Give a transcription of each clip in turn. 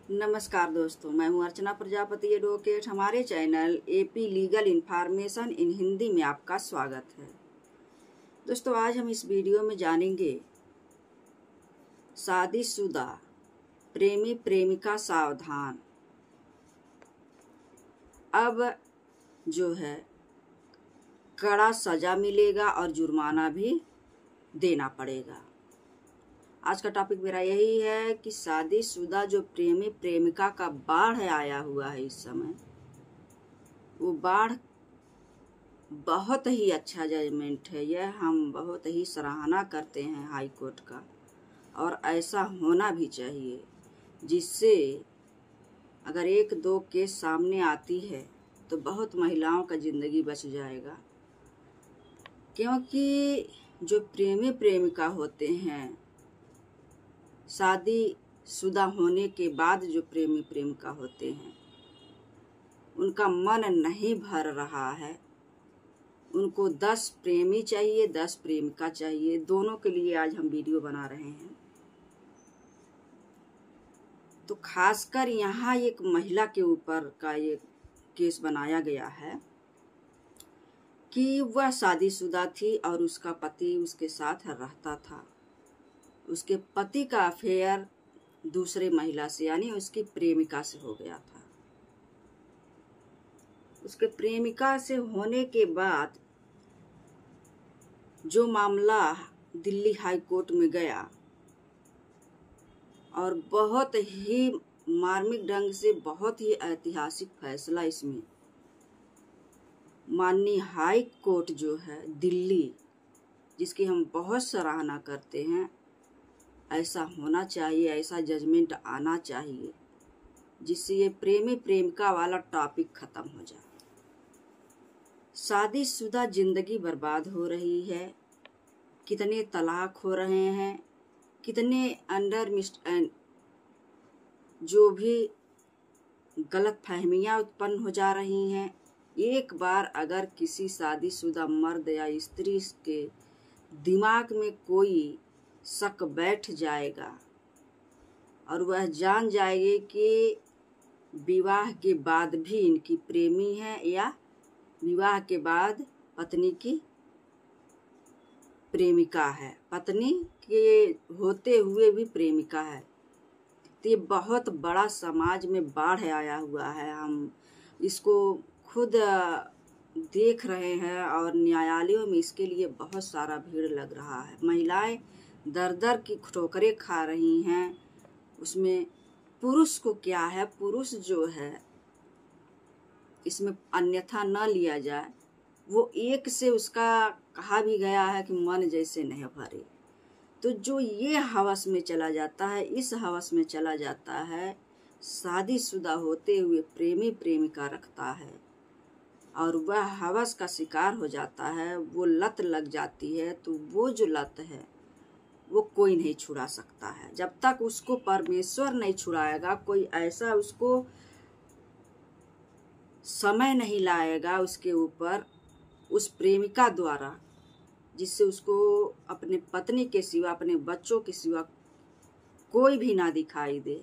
नमस्कार दोस्तों, मैं हूं अर्चना प्रजापति एडवोकेट। हमारे channel AP legal information in Hindi में आपका स्वागत है। दोस्तों, आज हम इस वीडियो में जानेंगे शादीशुदा प्रेमी प्रेमिका सावधान। अब जो है कड़ा सजा मिलेगा और जुर्माना भी देना पड़ेगा। आज का टॉपिक मेरा यही है कि शादीशुदा जो प्रेमी प्रेमिका का बाढ़ आया हुआ है इस समय, वो बाढ़ बहुत ही अच्छा जजमेंट है। यह हम बहुत ही सराहना करते हैं हाई कोर्ट का, और ऐसा होना भी चाहिए, जिससे अगर एक दो केस सामने आती है तो बहुत महिलाओं का जिंदगी बच जाएगा। क्योंकि जो प्रेमी प्रेमिका होते हैं, शादीशुदा होने के बाद जो प्रेमी प्रेमिका होते हैं, उनका मन नहीं भर रहा है। उनको 10 प्रेमी चाहिए, 10 प्रेमिका चाहिए। दोनों के लिए आज हम वीडियो बना रहे हैं। तो खासकर यहाँ एक महिला के ऊपर का ये केस बनाया गया है कि वह शादीशुदा थी और उसका पति उसके साथ रहता था। उसके पति का अफेयर दूसरे महिला से, यानी उसकी प्रेमिका से हो गया था। उसके प्रेमिका से होने के बाद जो मामला दिल्ली हाई कोर्ट में गया, और बहुत ही मार्मिक ढंग से, बहुत ही ऐतिहासिक फैसला इसमें माननीय हाई कोर्ट जो है दिल्ली, जिसकी हम बहुत सराहना करते हैं, ऐसा होना चाहिए, ऐसा जजमेंट आना चाहिए जिससे ये प्रेमी प्रेमिका वाला टॉपिक खत्म हो जाए। शादीशुदा जिंदगी बर्बाद हो रही है, कितने तलाक हो रहे हैं, कितने जो भी गलत फहमियाँ उत्पन्न हो जा रही हैं। एक बार अगर किसी शादीशुदा मर्द या स्त्री के दिमाग में कोई शक बैठ जाएगा और वह जान जाएगी कि विवाह के बाद भी इनकी प्रेमी है, या विवाह के बाद पत्नी की प्रेमिका है, पत्नी के होते हुए भी प्रेमिका है, तो ये बहुत बड़ा समाज में बाढ़ आया हुआ है। हम इसको खुद देख रहे हैं और न्यायालयों में इसके लिए बहुत सारा भीड़ लग रहा है। महिलाएं दर दर की ठोकरें खा रही हैं। उसमें पुरुष को क्या है, पुरुष जो है इसमें अन्यथा न लिया जाए, वो एक से उसका कहा भी गया है कि मन जैसे नहीं भरे। तो जो ये हवस में चला जाता है, इस हवस में चला जाता है, शादीशुदा होते हुए प्रेमी प्रेमिका रखता है और वह हवस का शिकार हो जाता है, वो लत लग जाती है। तो वो जो लत है वो कोई नहीं छुड़ा सकता है। जब तक उसको परमेश्वर नहीं छुड़ाएगा, कोई ऐसा उसको समय नहीं लाएगा उसके ऊपर, उस प्रेमिका द्वारा, जिससे उसको अपने पत्नी के सिवा, अपने बच्चों के सिवा कोई भी ना दिखाई दे,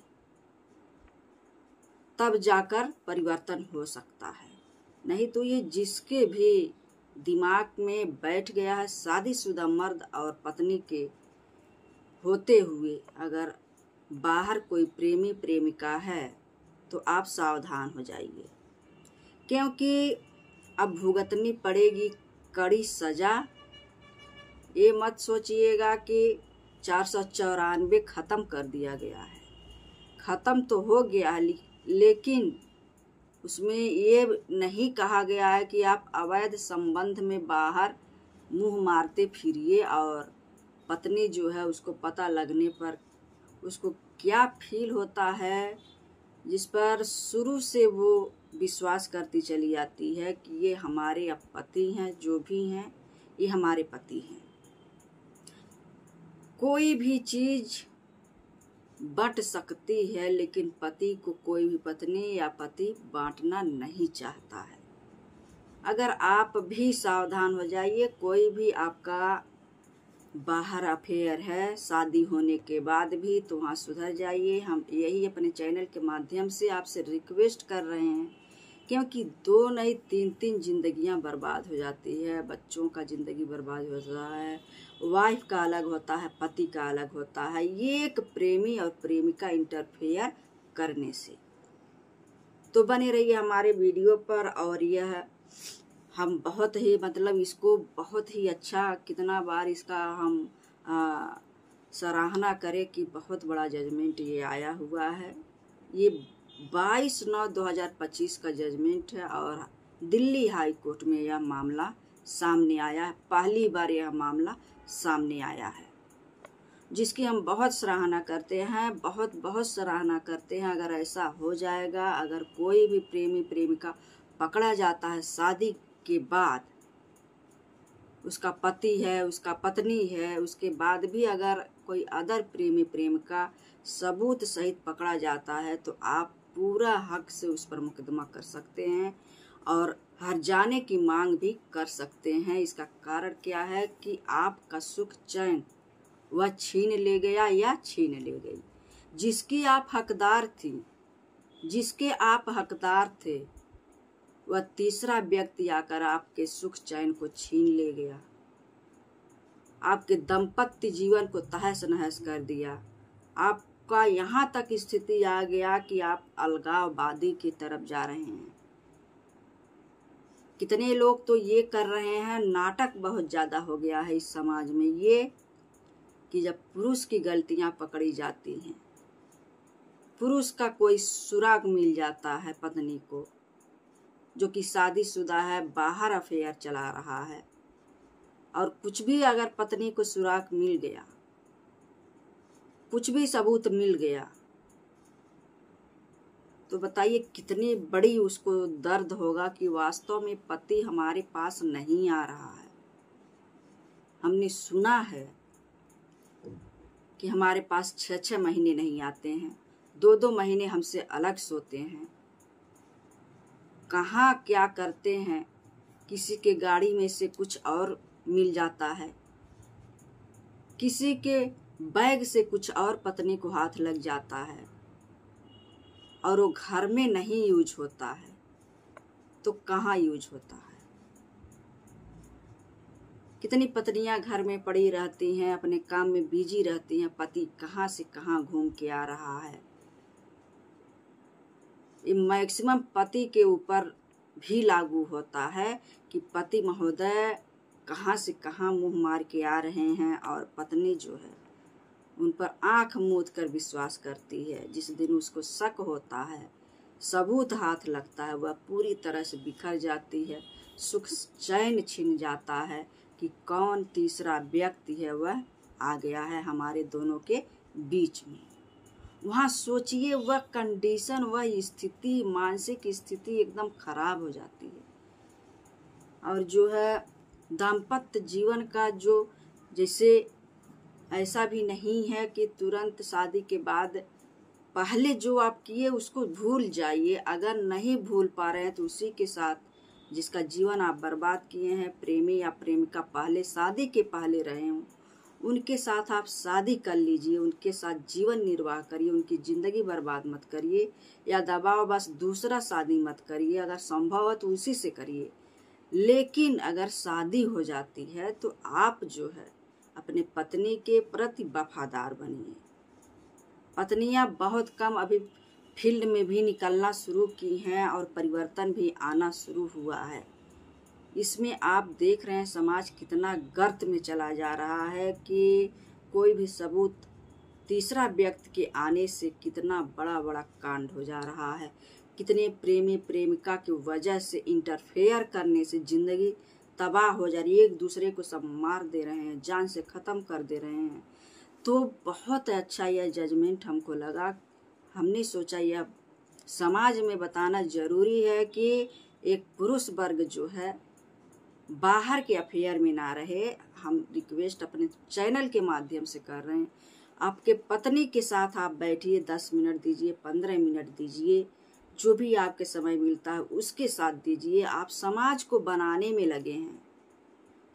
तब जाकर परिवर्तन हो सकता है। नहीं तो ये जिसके भी दिमाग में बैठ गया है, शादीशुदा मर्द और पत्नी के होते हुए अगर बाहर कोई प्रेमी प्रेमिका है, तो आप सावधान हो जाइए, क्योंकि अब भुगतनी पड़ेगी कड़ी सजा। ये मत सोचिएगा कि 494 खत्म कर दिया गया है। खत्म तो हो गया है, लेकिन उसमें ये नहीं कहा गया है कि आप अवैध संबंध में बाहर मुंह मारते फिरिए, और पत्नी जो है उसको पता लगने पर उसको क्या फील होता है, जिस पर शुरू से वो विश्वास करती चली जाती है कि ये हमारे अब पति हैं, जो भी हैं ये हमारे पति हैं। कोई भी चीज बंट सकती है, लेकिन पति को कोई भी पत्नी या पति बांटना नहीं चाहता है। अगर आप भी सावधान हो जाइए, कोई भी आपका बाहर अफेयर है शादी होने के बाद भी, तो वहाँ सुधर जाइए। हम यही अपने चैनल के माध्यम से आपसे रिक्वेस्ट कर रहे हैं, क्योंकि 2 नहीं 3 जिंदगियां बर्बाद हो जाती है। बच्चों का ज़िंदगी बर्बाद होता है, वाइफ का अलग होता है, पति का अलग होता है, ये एक प्रेमी और प्रेमिका इंटरफेयर करने से। तो बने रहिए हमारे वीडियो पर। और यह हम बहुत ही इसको बहुत ही अच्छा, कितना बार इसका हम सराहना करें कि बहुत बड़ा जजमेंट ये आया हुआ है। ये 22/9/2025 का जजमेंट है और दिल्ली हाई कोर्ट में यह मामला सामने आया है। पहली बार यह मामला सामने आया है, जिसकी हम बहुत सराहना करते हैं, बहुत सराहना करते हैं। अगर ऐसा हो जाएगा, अगर कोई भी प्रेमी प्रेमिका पकड़ा जाता है शादी के बाद, उसका पति है, उसका पत्नी है, उसके बाद भी अगर कोई अदर प्रेमी प्रेमिका सबूत सहित पकड़ा जाता है, तो आप पूरा हक से उस पर मुकदमा कर सकते हैं और हर जाने की मांग भी कर सकते हैं। इसका कारण क्या है कि आपका सुख चैन वह छीन ले गया या छीन ले गई। जिसकी आप हकदार थी, जिसके आप हकदार थे, वह तीसरा व्यक्ति आकर आपके सुख चैन को छीन ले गया, आपके दाम्पत्य जीवन को तहस नहस कर दिया। आपका यहाँ तक स्थिति आ गया कि आप अलगाववादी की तरफ जा रहे हैं। कितने लोग तो ये कर रहे हैं, नाटक बहुत ज्यादा हो गया है इस समाज में ये, कि जब पुरुष की गलतियां पकड़ी जाती हैं, पुरुष का कोई सुराग मिल जाता है पत्नी को, जो कि शादीशुदा है, बाहर अफेयर चला रहा है, और कुछ भी अगर पत्नी को सुराग मिल गया, कुछ भी सबूत मिल गया, तो बताइए कितनी बड़ी उसको दर्द होगा कि वास्तव में पति हमारे पास नहीं आ रहा है। हमने सुना है कि हमारे पास 6 महीने नहीं आते हैं, 2 महीने हमसे अलग सोते हैं, कहाँ क्या करते हैं, किसी के गाड़ी में से कुछ और मिल जाता है, किसी के बैग से कुछ और पत्नी को हाथ लग जाता है, और वो घर में नहीं यूज होता है, तो कहाँ यूज होता है। कितनी पत्नियां घर में पड़ी रहती हैं, अपने काम में बिजी रहती हैं, पति कहाँ से कहाँ घूम के आ रहा है। ये मैक्सिमम पति के ऊपर भी लागू होता है कि पति महोदय कहाँ से कहाँ मुंह मार के आ रहे हैं, और पत्नी जो है उन पर आंख मूंद कर विश्वास करती है। जिस दिन उसको शक होता है, सबूत हाथ लगता है, वह पूरी तरह से बिखर जाती है, सुख चैन छिन जाता है कि कौन तीसरा व्यक्ति है वह आ गया है हमारे दोनों के बीच में। वहाँ सोचिए, वह कंडीशन, वह स्थिति, मानसिक स्थिति एकदम खराब हो जाती है। और जो है दाम्पत्य जीवन का जो, जैसे ऐसा भी नहीं है कि तुरंत शादी के बाद पहले जो आप किए उसको भूल जाइए। अगर नहीं भूल पा रहे हैं तो उसी के साथ जिसका जीवन आप बर्बाद किए हैं, प्रेमी या प्रेमिका पहले शादी के पहले रहे हों, उनके साथ आप शादी कर लीजिए, उनके साथ जीवन निर्वाह करिए, उनकी ज़िंदगी बर्बाद मत करिए, या दबाव बस दूसरा शादी मत करिए। अगर संभव है तो उसी से करिए। लेकिन अगर शादी हो जाती है तो आप जो है अपने पत्नी के प्रति वफादार बनिए। पत्नियां बहुत कम अभी फील्ड में भी निकलना शुरू की हैं और परिवर्तन भी आना शुरू हुआ है। इसमें आप देख रहे हैं समाज कितना गर्त में चला जा रहा है कि कोई भी सबूत तीसरा व्यक्ति के आने से कितना बड़ा बड़ा कांड हो जा रहा है। कितने प्रेमी प्रेमिका की वजह से, इंटरफेयर करने से जिंदगी तबाह हो जा रही है, एक दूसरे को सब मार दे रहे हैं, जान से ख़त्म कर दे रहे हैं। तो बहुत अच्छा यह जजमेंट हमको लगा। हमने सोचा यह समाज में बताना ज़रूरी है कि एक पुरुष वर्ग जो है बाहर के अफेयर में ना रहे। हम रिक्वेस्ट अपने चैनल के माध्यम से कर रहे हैं, आपके पत्नी के साथ आप बैठिए, 10 मिनट दीजिए, 15 मिनट दीजिए, जो भी आपके समय मिलता है उसके साथ दीजिए। आप समाज को बनाने में लगे हैं,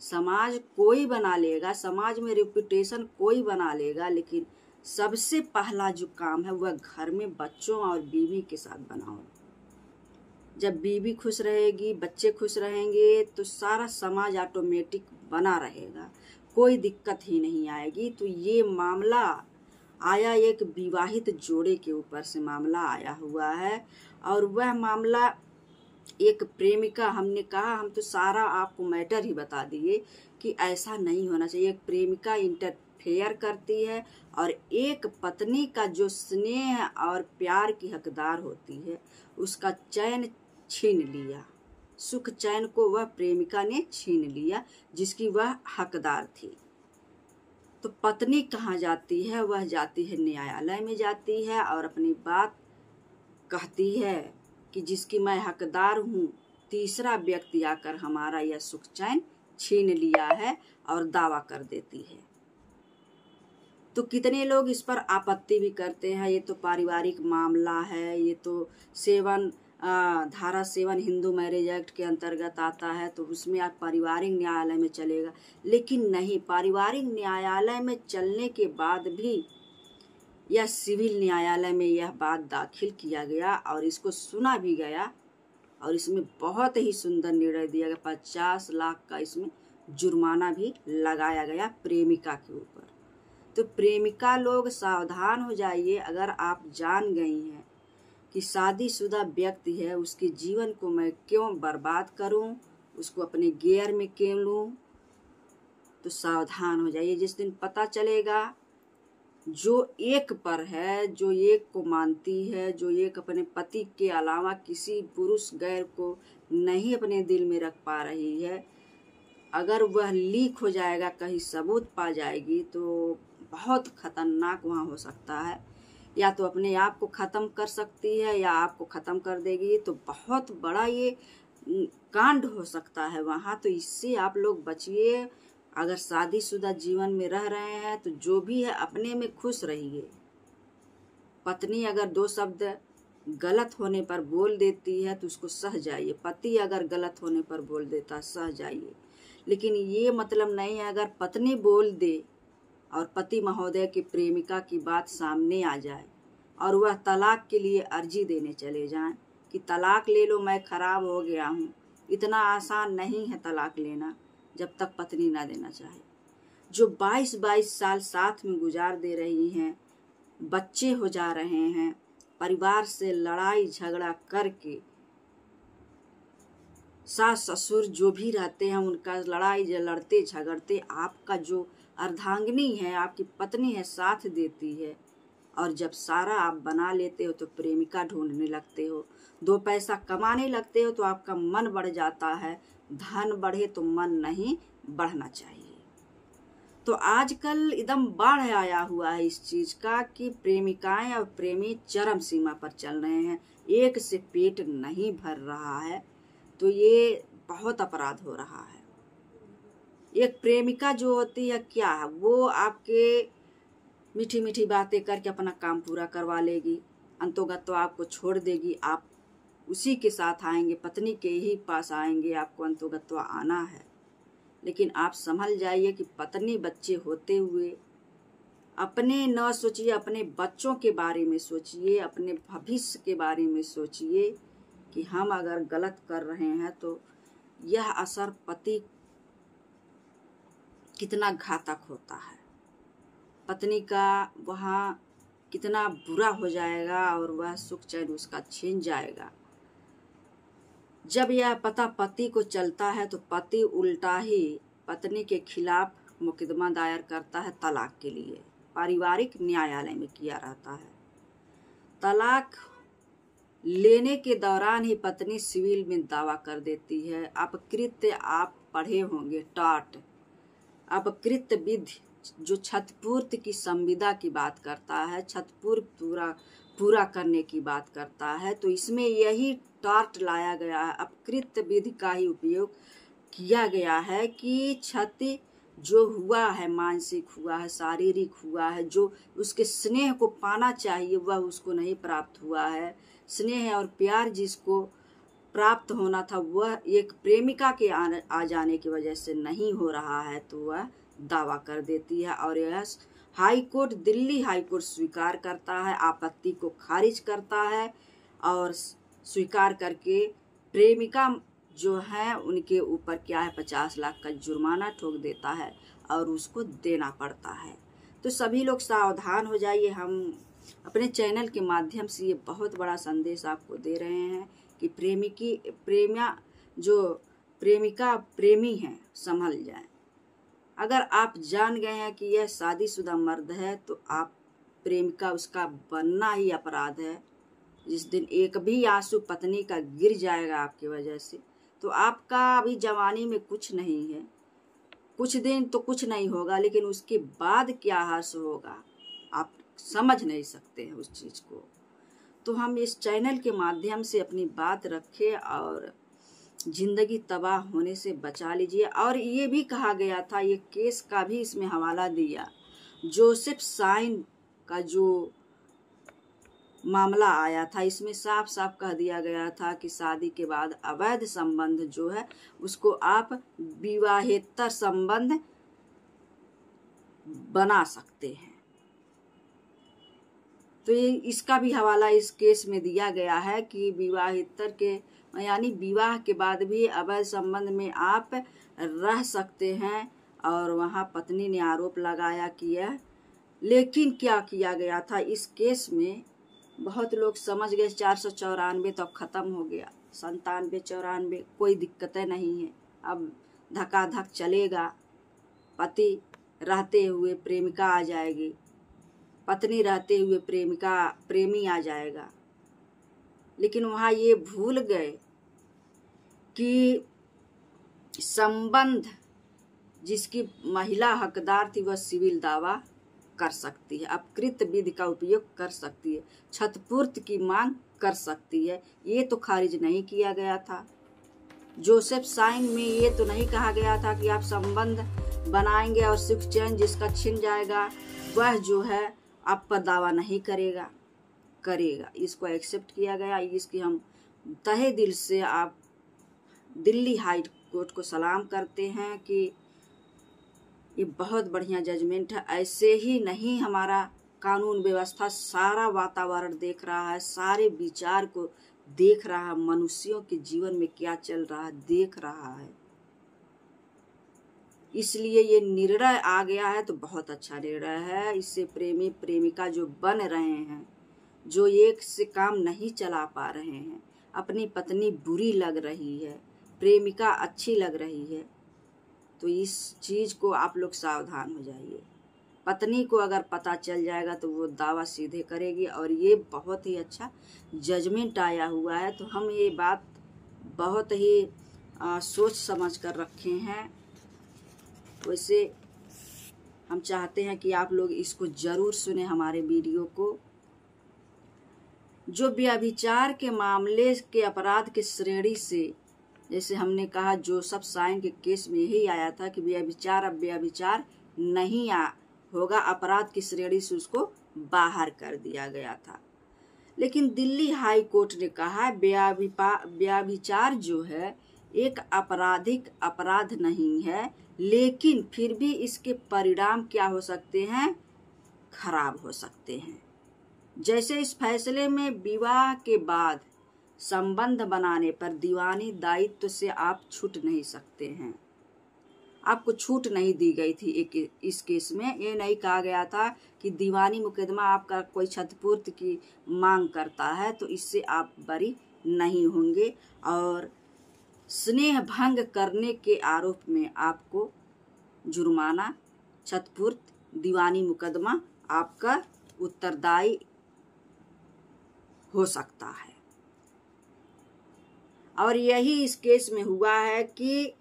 समाज कोई बना लेगा, समाज में रेपुटेशन कोई बना लेगा, लेकिन सबसे पहला जो काम है वह घर में बच्चों और बीवी के साथ बनाओ। जब बीवी खुश रहेगी, बच्चे खुश रहेंगे, तो सारा समाज ऑटोमेटिक बना रहेगा, कोई दिक्कत ही नहीं आएगी। तो ये मामला आया एक विवाहित जोड़े के ऊपर से मामला आया हुआ है, और वह मामला एक प्रेमिका, हमने कहा हम तो सारा आपको मैटर ही बता दिए कि ऐसा नहीं होना चाहिए। एक प्रेमिका इंटरफेयर करती है और एक पत्नी का जो स्नेह और प्यार की हकदार होती है उसका चैन छीन लिया, सुख चैन को वह प्रेमिका ने छीन लिया जिसकी वह हकदार थी। तो पत्नी कहाँ जाती है? वह जाती है न्यायालय में जाती है और अपनी बात कहती है कि जिसकी मैं हकदार हूँ, तीसरा व्यक्ति आकर हमारा यह सुख चैन छीन लिया है, और दावा कर देती है। तो कितने लोग इस पर आपत्ति भी करते हैं, ये तो पारिवारिक मामला है, ये तो धारा 7 हिंदू मैरिज एक्ट के अंतर्गत आता है, तो उसमें आप पारिवारिक न्यायालय में चलेगा। लेकिन नहीं, पारिवारिक न्यायालय में चलने के बाद भी यह सिविल न्यायालय में यह बात दाखिल किया गया और इसको सुना भी गया, और इसमें बहुत ही सुंदर निर्णय दिया गया। 50 लाख का इसमें जुर्माना भी लगाया गया प्रेमिका के ऊपर। तो प्रेमिका लोग सावधान हो जाइए, अगर आप जान गई हैं कि शादीशुदा व्यक्ति है, उसके जीवन को मैं क्यों बर्बाद करूं, उसको अपने गियर में क्यों लूं, तो सावधान हो जाइए। जिस दिन पता चलेगा जो एक पर है, जो एक को मानती है, जो एक अपने पति के अलावा किसी पुरुष गैर को नहीं अपने दिल में रख पा रही है, अगर वह लीक हो जाएगा, कहीं सबूत पा जाएगी, तो बहुत खतरनाक वहाँ हो सकता है। या तो अपने आप को ख़त्म कर सकती है या आपको ख़त्म कर देगी। तो बहुत बड़ा ये कांड हो सकता है वहाँ। तो इससे आप लोग बचिए। अगर शादीशुदा जीवन में रह रहे हैं तो जो भी है अपने में खुश रहिए। पत्नी अगर 2 शब्द गलत होने पर बोल देती है तो उसको सह जाइए। पति अगर गलत होने पर बोल देता है, सह जाइए। लेकिन ये मतलब नहीं है अगर पत्नी बोल दे और पति महोदय की प्रेमिका की बात सामने आ जाए और वह तलाक के लिए अर्जी देने चले जाएं कि तलाक ले लो, मैं खराब हो गया हूँ। इतना आसान नहीं है तलाक लेना जब तक पत्नी ना देना चाहे। जो 22-22 साल साथ में गुजार दे रही हैं, बच्चे हो जा रहे हैं, परिवार से लड़ाई झगड़ा करके, सास ससुर जो भी रहते हैं उनका लड़ाई लड़ते झगड़ते आपका जो अर्धांगिनी है, आपकी पत्नी है, साथ देती है। और जब सारा आप बना लेते हो तो प्रेमिका ढूंढने लगते हो, 2 पैसा कमाने लगते हो तो आपका मन बढ़ जाता है। धन बढ़े तो मन नहीं बढ़ना चाहिए। तो आजकल एकदम बाढ़ आया हुआ है इस चीज का कि प्रेमिकाएं और प्रेमी चरम सीमा पर चल रहे हैं। एक से पेट नहीं भर रहा है तो ये बहुत अपराध हो रहा है। एक प्रेमिका जो होती है क्या है, वो आपके मीठी मीठी बातें करके अपना काम पूरा करवा लेगी, अंतोगत तो आपको छोड़ देगी। आप उसी के साथ आएंगे, पत्नी के ही पास आएंगे, आपको अंतोगत तो आना है। लेकिन आप संभल जाइए कि पत्नी बच्चे होते हुए अपने न सोचिए, अपने बच्चों के बारे में सोचिए, अपने भविष्य के बारे में सोचिए कि हम अगर गलत कर रहे हैं तो यह असर पति कितना घातक होता है, पत्नी का वहाँ कितना बुरा हो जाएगा और वह सुख चैन उसका छीन जाएगा। जब यह पता पति को चलता है तो पति उल्टा ही पत्नी के खिलाफ मुकदमा दायर करता है तलाक के लिए। पारिवारिक न्यायालय में किया रहता है। तलाक लेने के दौरान ही पत्नी सिविल में दावा कर देती है। अपकृत्य आप पढ़े होंगे, टाट अपकृत्य विधि जो क्षतिपूर्ति की संविदा की बात करता है, क्षतिपूर्ति पूरा करने की बात करता है। तो इसमें यही टाट लाया गया है, अपकृत्य विधि का ही उपयोग किया गया है कि क्षति जो हुआ है, मानसिक हुआ है, शारीरिक हुआ है, जो उसके स्नेह को पाना चाहिए वह उसको नहीं प्राप्त हुआ है। स्नेह और प्यार जिसको प्राप्त होना था वह एक प्रेमिका के आ जाने की वजह से नहीं हो रहा है, तो वह दावा कर देती है और यह high court, Delhi high court स्वीकार करता है, आपत्ति को खारिज करता है और स्वीकार करके प्रेमिका जो है उनके ऊपर क्या है 50 लाख का जुर्माना ठोक देता है और उसको देना पड़ता है। तो सभी लोग सावधान हो जाइए। हम अपने चैनल के माध्यम से ये बहुत बड़ा संदेश आपको दे रहे हैं कि प्रेमिका प्रेमी हैं, संभल जाए। अगर आप जान गए हैं कि यह शादीशुदा मर्द है तो आप प्रेमिका उसका बनना ही अपराध है। जिस दिन एक भी आंसू पत्नी का गिर जाएगा आपकी वजह से, तो आपका अभी जवानी में कुछ नहीं है, कुछ दिन तो कुछ नहीं होगा, लेकिन उसके बाद क्या हर्ष होगा आप समझ नहीं सकते हैं उस चीज को। तो हम इस चैनल के माध्यम से अपनी बात रखें और जिंदगी तबाह होने से बचा लीजिए। और ये भी कहा गया था, ये केस का भी इसमें हवाला दिया, जोसेफ साइन का जो मामला आया था, इसमें साफ साफ कह दिया गया था कि शादी के बाद अवैध संबंध जो है उसको आप विवाहेतर संबंध बना सकते हैं। तो ये इसका भी हवाला इस केस में दिया गया है कि विवाहेतर के यानी विवाह के बाद भी अवैध संबंध में आप रह सकते हैं। और वहाँ पत्नी ने आरोप लगाया कि यह, लेकिन क्या किया गया था इस केस में, बहुत लोग समझ गए 494 तो अब खत्म हो गया, 97 94 कोई दिक्कतें नहीं है, अब धकाधक चलेगा। पति रहते हुए प्रेमिका आ जाएगी, पत्नी रहते हुए प्रेमी आ जाएगा। लेकिन वहाँ ये भूल गए कि संबंध जिसकी महिला हकदार थी वह सिविल दावा कर सकती है, अपकृत विधि का उपयोग कर सकती है, क्षतिपूर्ति की मांग कर सकती है। ये तो खारिज नहीं किया गया था। जोसेफ साइन में ये तो नहीं कहा गया था कि आप संबंध बनाएंगे और सुख चैन जिसका छिन जाएगा वह जो है आप पर दावा नहीं करेगा। इसको एक्सेप्ट किया गया। इसकी हम तहे दिल से आप दिल्ली हाई कोर्ट को सलाम करते हैं कि ये बहुत बढ़िया जजमेंट है। ऐसे ही नहीं हमारा कानून व्यवस्था सारा वातावरण देख रहा है, सारे विचार को देख रहा है, मनुष्यों के जीवन में क्या चल रहा है देख रहा है। इसलिए ये निर्णय आ गया है तो बहुत अच्छा निर्णय है। इससे प्रेमी प्रेमिका जो बन रहे हैं, जो एक से काम नहीं चला पा रहे हैं, अपनी पत्नी बुरी लग रही है, प्रेमिका अच्छी लग रही है, तो इस चीज को आप लोग सावधान हो जाइए। पत्नी को अगर पता चल जाएगा तो वो दावा सीधे करेगी। और ये बहुत ही अच्छा जजमेंट आया हुआ है, तो हम ये बात बहुत ही सोच समझ कर रखे हैं। वैसे हम चाहते हैं कि आप लोग इसको जरूर सुने, हमारे वीडियो को। जो व्यभिचार के मामले के अपराध के श्रेणी से, जैसे हमने कहा जोसेफ साइन के केस में यही आया था कि व्यभिचार अब व्यभिचार नहीं होगा, अपराध की श्रेणी से उसको बाहर कर दिया गया था। लेकिन दिल्ली हाई कोर्ट ने कहा व्यभिचार जो है एक आपराधिक अपराध नहीं है, लेकिन फिर भी इसके परिणाम क्या हो सकते हैं, खराब हो सकते हैं। जैसे इस फैसले में विवाह के बाद संबंध बनाने पर दीवानी दायित्व से आप छूट नहीं सकते हैं। आपको छूट नहीं दी गई थी इस केस में। ये नहीं कहा गया था कि दीवानी मुकदमा आपका कोई क्षतिपूर्ति की मांग करता है तो इससे आप बरी नहीं होंगे। और स्नेह भंग करने के आरोप में आपको जुर्माना, क्षतिपूर्ति, दीवानी मुकदमा आपका उत्तरदायी हो सकता है। और यही इस केस में हुआ है कि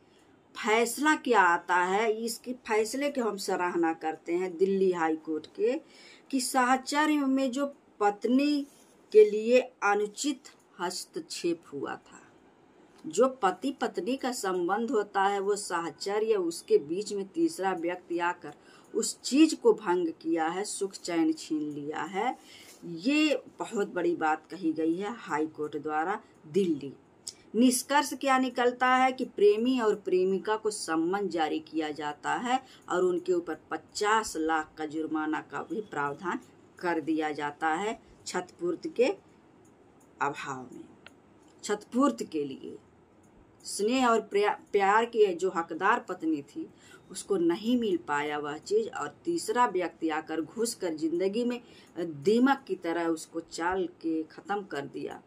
फैसला क्या आता है, इसके फैसले की हम सराहना करते हैं दिल्ली हाई कोर्ट के, कि साहचर्य में जो पत्नी के लिए अनुचित हस्तक्षेप हुआ था, जो पति पत्नी का संबंध होता है वो साहचर्य, उसके बीच में तीसरा व्यक्ति आकर उस चीज को भंग किया है, सुख चैन छीन लिया है, ये बहुत बड़ी बात कही गई है हाई कोर्ट द्वारा दिल्ली। निष्कर्ष क्या निकलता है कि प्रेमी और प्रेमिका को सम्मन जारी किया जाता है और उनके ऊपर 50 लाख का जुर्माना का भी प्रावधान कर दिया जाता है क्षतिपूर्ति के अभाव में। क्षतिपूर्ति के लिए स्नेह और प्यार की जो हकदार पत्नी थी उसको नहीं मिल पाया वह चीज, और तीसरा व्यक्ति आकर घुसकर जिंदगी में दीमक की तरह उसको चाल के खत्म कर दिया,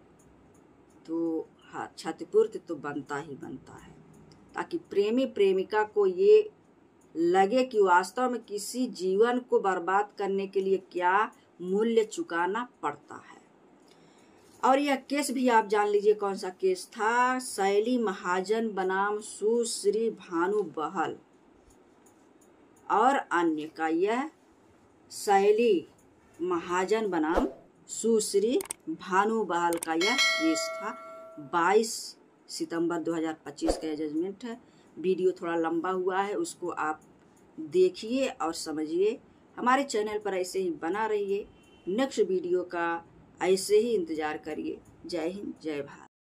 तो हाँ, क्षतिपूर्ति तो बनता ही बनता है, ताकि प्रेमी प्रेमिका को ये लगे कि वास्तव में किसी जीवन को बर्बाद करने के लिए क्या मूल्य चुकाना पड़ता है। और यह केस भी आप जान लीजिए कौन सा केस था। शैली महाजन बनाम सुश्री भानु बहल और अन्य का, यह शैली महाजन बनाम सुश्री भानु बहल का यह केस था। 22 सितंबर 2025 का जजमेंट है। वीडियो थोड़ा लंबा हुआ है, उसको आप देखिए और समझिए। हमारे चैनल पर ऐसे ही बना रहिए, नेक्स्ट वीडियो का ऐसे ही इंतजार करिए। जय हिंद, जय भारत।